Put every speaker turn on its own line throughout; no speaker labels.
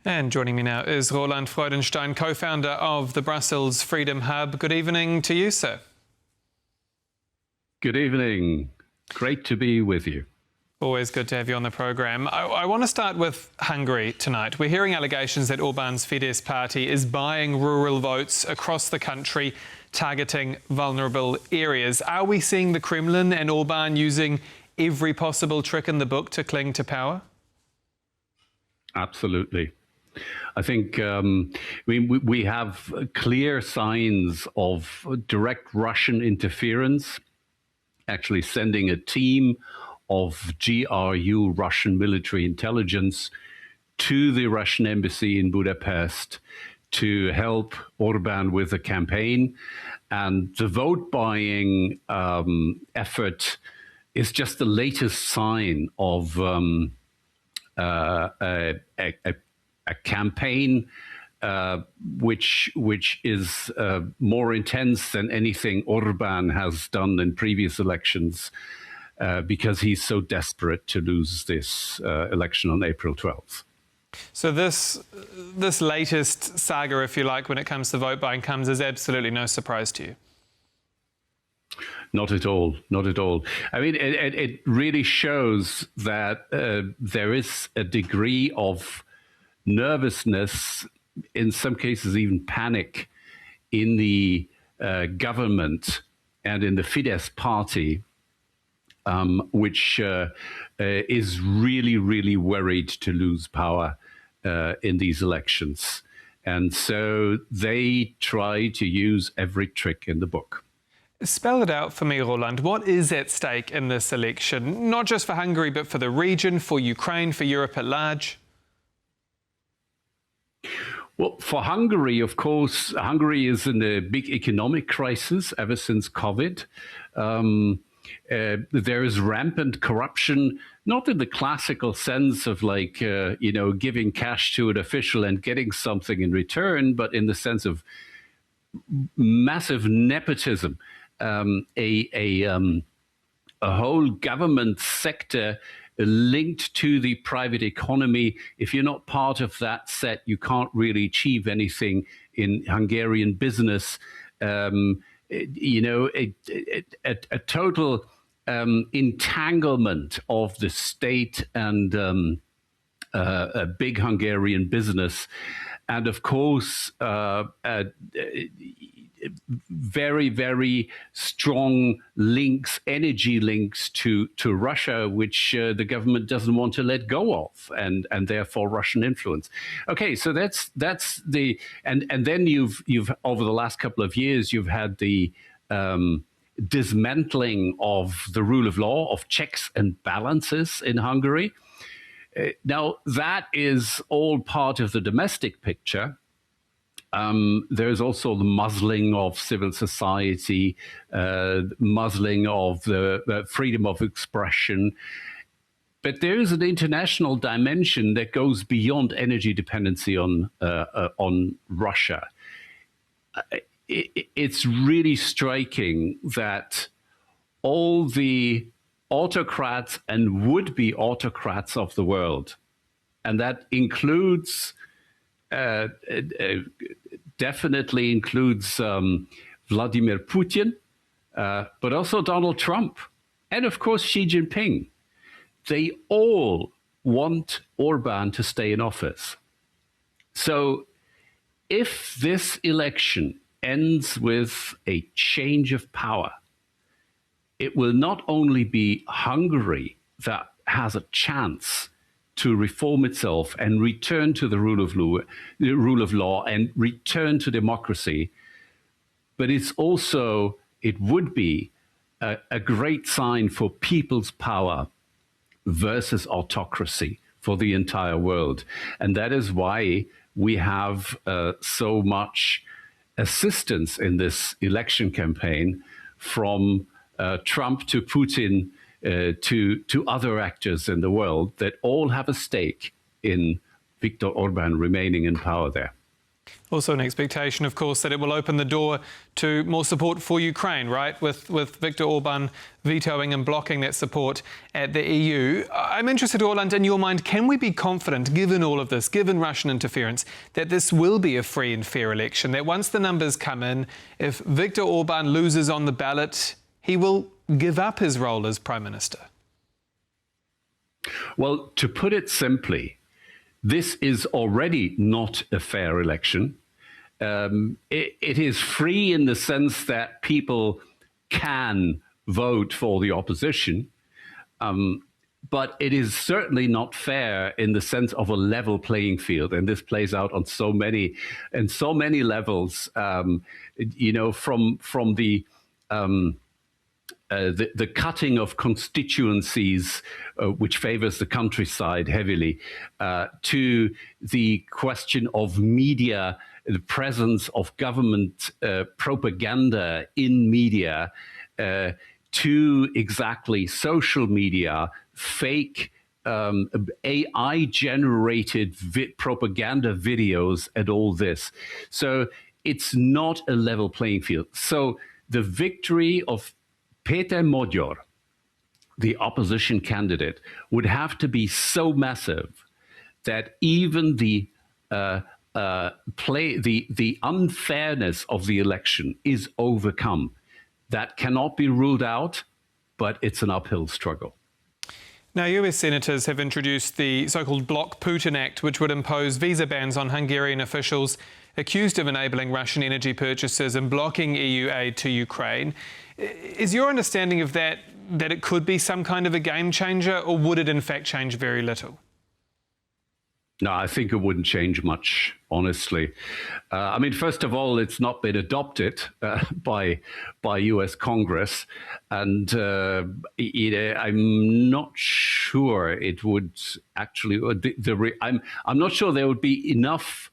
And joining me now is Roland Freudenstein, co-founder of the Brussels Freedom Hub. Good evening to you, sir.
Good evening. Great to be with you.
Always good to have you on the programme. I want to start with Hungary tonight. We're hearing allegations that Orbán's Fidesz party is buying rural votes across the country, targeting vulnerable areas. Are we seeing the Kremlin and Orbán using every possible trick in the book to cling to power?
Absolutely. I think we have clear signs of direct Russian interference, actually sending a team of GRU, Russian military intelligence, to the Russian embassy in Budapest to help Orbán with the campaign. And the vote buying effort is just the latest sign of a campaign which is more intense than anything Orbán has done in previous elections, because he's so desperate to lose this election on April 12th.
So this latest saga, if you like, when it comes to vote buying, comes as absolutely no surprise to you.
Not at all. Not at all. I mean, it really shows that there is a degree of nervousness, in some cases even panic, in the government and in the Fidesz party, which is really, really worried to lose power in these elections. And so they try to use every trick in the book.
Spell it out for me, Roland. What is at stake in this election? Not just for Hungary, but for the region, for Ukraine, for Europe at large?
Well, for Hungary, of course, Hungary is in a big economic crisis ever since COVID. There is rampant corruption, not in the classical sense of like, giving cash to an official and getting something in return, but in the sense of massive nepotism. A whole government sector linked to the private economy. If you're not part of that set, you can't really achieve anything in Hungarian business. A total entanglement of the state and a big Hungarian business. And of course, very, very strong links, energy links to Russia, which the government doesn't want to let go of, and therefore Russian influence. Okay, so that's the and then you've over the last couple of years you've had the dismantling of the rule of law, of checks and balances in Hungary. Now that is all part of the domestic picture. There's also the muzzling of civil society, muzzling of the freedom of expression. But there is an international dimension that goes beyond energy dependency on Russia. It's really striking that all the autocrats and would-be autocrats of the world, and that includes definitely includes Vladimir Putin, but also Donald Trump, and of course Xi Jinping. They all want Orbán to stay in office. So if this election ends with a change of power, it will not only be Hungary that has a chance to reform itself and return to the rule of law and return to democracy, but it would be a great sign for people's power versus autocracy for the entire world. And that is why we have so much assistance in this election campaign, from Trump to Putin, to other actors in the world that all have a stake in Viktor Orbán remaining in power there.
Also an expectation, of course, that it will open the door to more support for Ukraine, right? With Viktor Orbán vetoing and blocking that support at the EU. I'm interested, Roland, in your mind, can we be confident, given all of this, given Russian interference, that this will be a free and fair election? That once the numbers come in, if Viktor Orbán loses on the ballot, he will give up his role as Prime Minister?
Well, to put it simply, this is already not a fair election. It is free in the sense that people can vote for the opposition, but it is certainly not fair in the sense of a level playing field. And this plays out on so many levels. You know, from the cutting of constituencies, which favors the countryside heavily, to the question of media, the presence of government propaganda in media, to exactly social media, fake AI-generated propaganda videos and all this. So it's not a level playing field. So the victory of Peter Magyar, the opposition candidate, would have to be so massive that even the unfairness of the election is overcome. That cannot be ruled out, but it's an uphill struggle.
Now, US senators have introduced the so-called Block Putin Act, which would impose visa bans on Hungarian officials accused of enabling Russian energy purchases and blocking EU aid to Ukraine. Is your understanding of that it could be some kind of a game changer, or would it in fact change very little?
No, I think it wouldn't change much, honestly. I mean, first of all, it's not been adopted by US Congress, and I'm not sure it would actually. I'm not sure there would be enough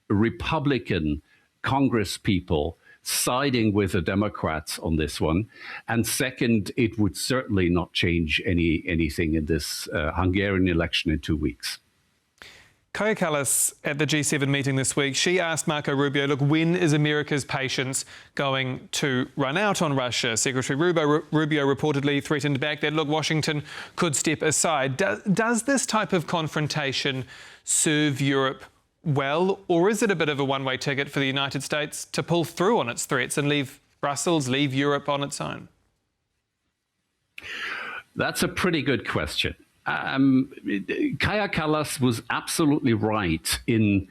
Republican Congress people siding with the Democrats on this one. And second, it would certainly not change anything in this Hungarian election in 2 weeks.
Kaja Kallas at the G7 meeting this week, she asked Marco Rubio, look, when is America's patience going to run out on Russia? Secretary Rubio reportedly threatened back that, look, Washington could step aside. Does this type of confrontation serve Europe well, or is it a bit of a one-way ticket for the United States to pull through on its threats and leave Brussels, leave Europe on its own?
That's a pretty good question. Kaja Kallas was absolutely right in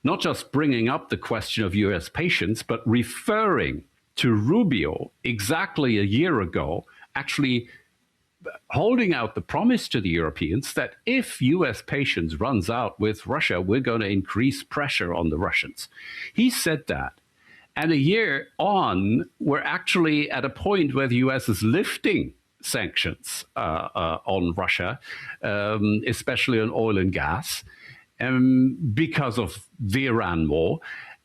not just bringing up the question of US patience, but referring to Rubio exactly a year ago, actually holding out the promise to the Europeans that if US patience runs out with Russia, we're going to increase pressure on the Russians. He said that. And a year on, we're actually at a point where the US is lifting sanctions on Russia, especially on oil and gas, because of the Iran war.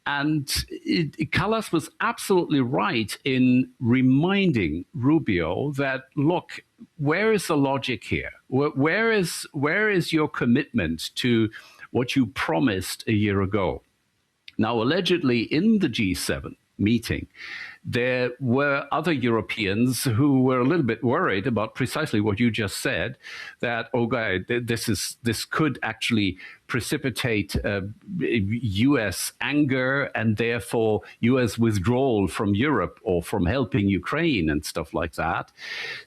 And Kallas was absolutely right in reminding Rubio that, look, where is the logic here? Where is your commitment to what you promised a year ago? Now, allegedly in the G7 meeting, there were other Europeans who were a little bit worried about precisely what you just said, that, oh, God, this could actually precipitate US anger and therefore US withdrawal from Europe or from helping Ukraine and stuff like that.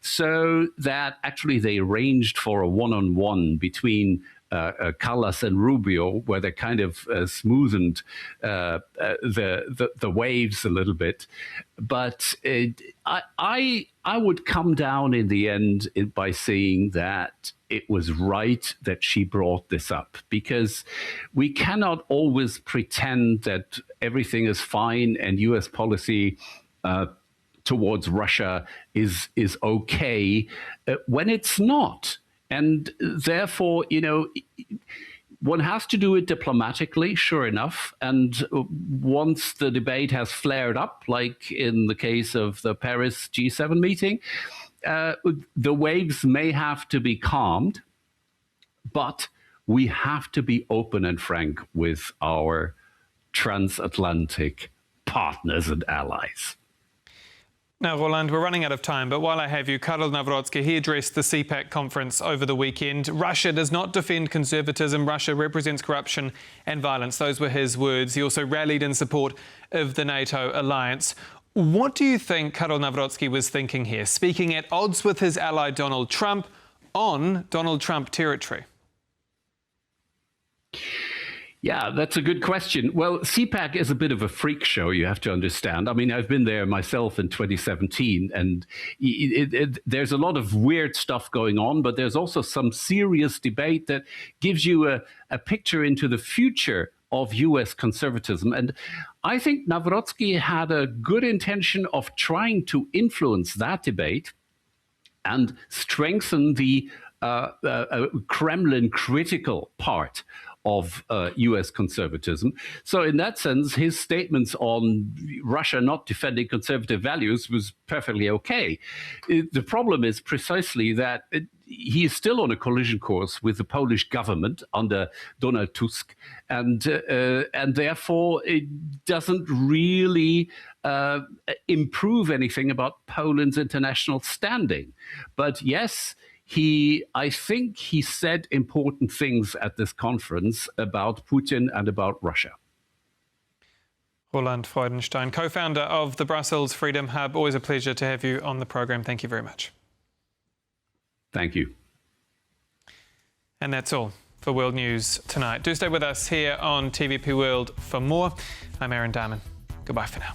So that actually they arranged for a one-on-one between Kallas and Rubio, where they kind of smoothened the waves a little bit. But I would come down in the end by saying that it was right that she brought this up, because we cannot always pretend that everything is fine and US policy towards Russia is okay when it's not. And therefore, you know, one has to do it diplomatically, sure enough. And once the debate has flared up, like in the case of the Paris G7 meeting, the waves may have to be calmed, but we have to be open and frank with our transatlantic partners and allies.
Now, Roland, we're running out of time, but while I have you, Karol Nawrocki, he addressed the CPAC conference over the weekend. Russia does not defend conservatism. Russia represents corruption and violence. Those were his words. He also rallied in support of the NATO alliance. What do you think Karol Nawrocki was thinking here, speaking at odds with his ally Donald Trump on Donald Trump territory?
Yeah, that's a good question. Well, CPAC is a bit of a freak show, you have to understand. I mean, I've been there myself in 2017, and there's a lot of weird stuff going on, but there's also some serious debate that gives you a picture into the future of US conservatism. And I think Nawrocki had a good intention of trying to influence that debate and strengthen the Kremlin critical part of US conservatism. So in that sense, his statements on Russia not defending conservative values was perfectly okay. The problem is precisely that he is still on a collision course with the Polish government under Donald Tusk, and therefore it doesn't really improve anything about Poland's international standing. But yes, I think he said important things at this conference about Putin and about Russia.
Roland Freudenstein, co-founder of the Brussels Freedom Hub. Always a pleasure to have you on the programme. Thank you very much.
Thank you.
And that's all for World News tonight. Do stay with us here on TVP World for more. I'm Dahmen. Goodbye for now.